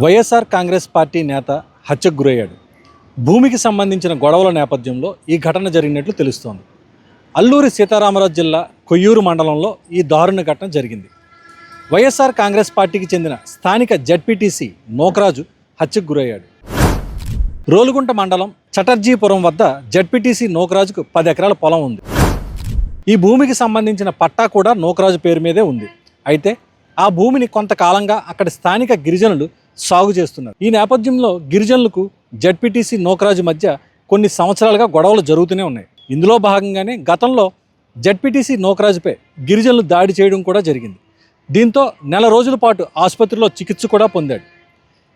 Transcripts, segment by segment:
YSR Congress party నేత హత్యకు గురయ్యాడు. భూమికి సంబంధించిన గొడవల నేపథ్యంలో ఈ ఘటన జరిగినట్లు తెలుస్తోంది. అల్లూరి సీతారామరాజు జిల్లా కొయ్యూరు మండలంలో ఈ దారుణ ఘటన జరిగింది. వైఎస్ఆర్ కాంగ్రెస్ పార్టీకి చెందిన స్థానిక జడ్పీటీసీ నోకరాజు హత్యకు గురయ్యాడు. రోలుగుంట మండలం చటర్జీపురం వద్ద జడ్పీటీసీ నోకరాజుకు 10 ఎకరాల పొలం ఉంది. ఈ భూమికి సంబంధించిన పట్టా కూడా నోకరాజు పేరు మీదే ఉంది. అయితే ఆ భూమిని కొంతకాలంగా అక్కడి స్థానిక గిరిజనులు సాగు చేస్తున్నారు. ఈ నేపథ్యంలో గిరిజనులకు జడ్పీటీసీ నోకరాజు మధ్య కొన్ని సంవత్సరాలుగా గొడవలు జరుగుతూనే ఉన్నాయి. ఇందులో భాగంగానే గతంలో జడ్పీటీసీ నోకరాజుపై గిరిజనులు దాడి చేయడం కూడా జరిగింది. దీంతో నెల రోజుల పాటు ఆసుపత్రిలో చికిత్స కూడా పొందాడు.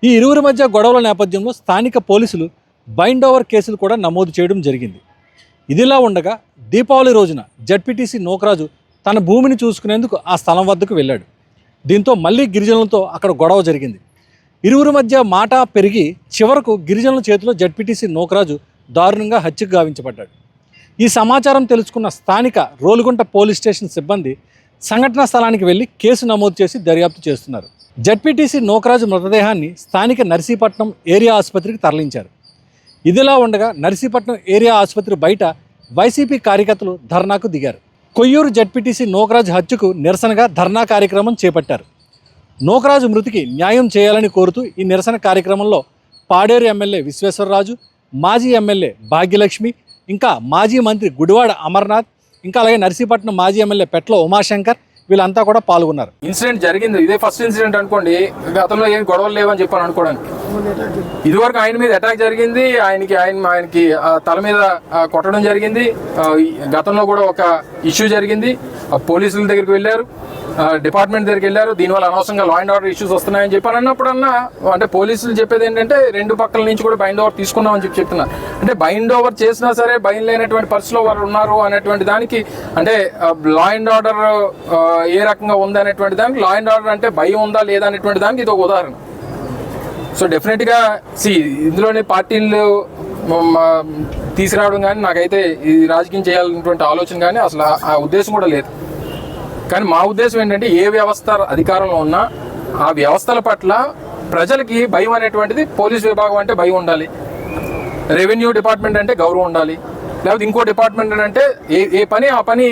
ఈ ఇరువురి మధ్య గొడవల నేపథ్యంలో స్థానిక పోలీసులు బైండ్ ఓవర్ కేసులు కూడా నమోదు చేయడం జరిగింది. ఇదిలా ఉండగా దీపావళి రోజున జడ్పీటీసీ నోకరాజు తన భూమిని చూసుకునేందుకు ఆ స్థలం వద్దకు వెళ్ళాడు. దీంతో మళ్ళీ గిరిజనులతో అక్కడ గొడవ జరిగింది. ఇరువురి మధ్య మాట పెరిగి చివరకు గిరిజనుల చేతిలో జడ్పీటీసీ నోకరాజు దారుణంగా హత్యకు గావించబడ్డాడు. ఈ సమాచారం తెలుసుకున్న స్థానిక రోలుగుంట పోలీస్ స్టేషన్ సిబ్బంది సంఘటనా స్థలానికి వెళ్లి కేసు నమోదు చేసి దర్యాప్తు చేస్తున్నారు. జడ్పీటీసీ నోకరాజు మృతదేహాన్ని స్థానిక నర్సీపట్నం ఏరియా ఆసుపత్రికి తరలించారు. ఇదిలా ఉండగా నర్సీపట్నం ఏరియా ఆసుపత్రి బయట వైసీపీ కార్యకర్తలు ధర్నాకు దిగారు. కొయ్యూరు జడ్పీటీసీ నోకరాజు హత్యకు నిరసనగా ధర్నా కార్యక్రమం చేపట్టారు. నోకరాజు మృతికి న్యాయం చేయాలని కోరుతూ ఈ నిరసన కార్యక్రమంలో పాడేరు ఎమ్మెల్యే విశ్వేశ్వరరాజు, మాజీ ఎమ్మెల్యే భాగ్యలక్ష్మి, ఇంకా మాజీ మంత్రి గుడివాడ అమర్నాథ్, ఇంకా అలాగే నర్సీపట్నం మాజీ ఎమ్మెల్యే పెట్ల ఉమాశంకర్ వీళ్ళంతా కూడా పాల్గొన్నారు. ఇన్సిడెంట్ జరిగింది, ఇదే ఫస్ట్ ఇన్సిడెంట్ అనుకోండి. గతంలో ఏం గొడవలు లేవని చెప్పాను అనుకోవడానికి. ఇదివరకు ఆయన మీద అటాక్ జరిగింది, ఆయనకి తల మీద కొట్టడం జరిగింది. గతంలో కూడా ఒక ఇష్యూ జరిగింది. పోలీసుల దగ్గరికి వెళ్ళారు, డిపార్ట్మెంట్ దగ్గరికి వెళ్ళారు. దీనివల్ల అనవసరంగా లా అండ్ ఆర్డర్ ఇష్యూస్ వస్తున్నాయని చెప్పాను అన్నప్పుడన్నా అంటే పోలీసులు చెప్పేది ఏంటంటే 2 పక్కల నుంచి కూడా బైండ్ ఓవర్ తీసుకున్నామని చెప్తున్నారు. అంటే బైండ్ ఓవర్ చేసినా సరే భయం లేనటువంటి పరిస్థితిలో వారు ఉన్నారు అనేటువంటి దానికి, అంటే లా అండ్ ఆర్డర్ ఏ రకంగా ఉంది అనేటువంటి దానికి, లా అండ్ ఆర్డర్ అంటే భయం ఉందా లేదా అనేటువంటి దానికి ఇది ఒక ఉదాహరణ. సో డెఫినెట్గా ఇందులోనే పార్టీలు తీసుకురావడం కానీ నాకైతే ఇది రాజకీయం చేయాలన్నటువంటి ఆలోచన కానీ అసలు ఆ ఉద్దేశం కూడా లేదు. కానీ మా ఉద్దేశం ఏంటంటే ఏ వ్యవస్థ అధికారంలో ఉన్నా ఆ వ్యవస్థల పట్ల ప్రజలకి భయం అనేటువంటిది, పోలీస్ విభాగం అంటే భయం ఉండాలి, రెవెన్యూ డిపార్ట్మెంట్ అంటే గౌరవం ఉండాలి, లేకపోతే ఇంకో డిపార్ట్మెంట్ అంటే ఏ పని ఆ పని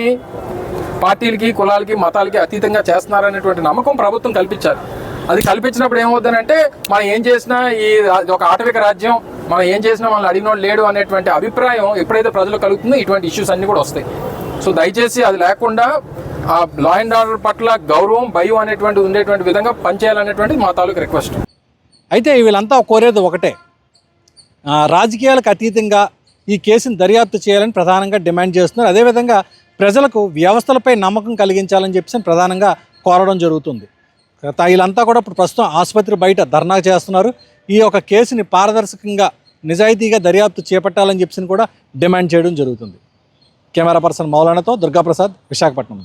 పార్టీలకి, కులాలకి, మతాలకి అతీతంగా చేస్తున్నారనేటువంటి నమ్మకం ప్రభుత్వం కల్పించాలి. అది కల్పించినప్పుడు ఏమవుతుందంటే మనం ఏం చేసినా ఒక ఆటవిక రాజ్యం, మనం ఏం చేసినా మనల్ని అడిగినోడు లేడు అనేటువంటి అభిప్రాయం ఎప్పుడైతే ప్రజలు కలుగుతుందో ఇటువంటి ఇష్యూస్ అన్నీ కూడా వస్తాయి. సో దయచేసి అది లేకుండా ఆ లా అండ్ ఆర్డర్ పట్ల గౌరవం, భయం అనేటువంటి ఉండేటువంటి విధంగా పనిచేయాలనేటువంటిది మా తాలూకు రిక్వెస్ట్. అయితే వీళ్ళంతా కోరేది ఒకటే, రాజకీయాలకు అతీతంగా ఈ కేసును దర్యాప్తు చేయాలని ప్రధానంగా డిమాండ్ చేస్తున్నారు. అదేవిధంగా ప్రజలకు వ్యవస్థలపై నమ్మకం కలిగించాలని చెప్పి ప్రధానంగా కోరడం జరుగుతుంది. వీళ్ళంతా కూడా ఇప్పుడు ప్రస్తుతం ఆసుపత్రి బయట ధర్నా చేస్తున్నారు. ఈ యొక్క కేసుని పారదర్శకంగా, నిజాయితీగా దర్యాప్తు చేపట్టాలని చెప్పి కూడా డిమాండ్ చేయడం జరుగుతుంది. కెమెరా పర్సన్ మౌలానాతో దుర్గాప్రసాద్, విశాఖపట్నం.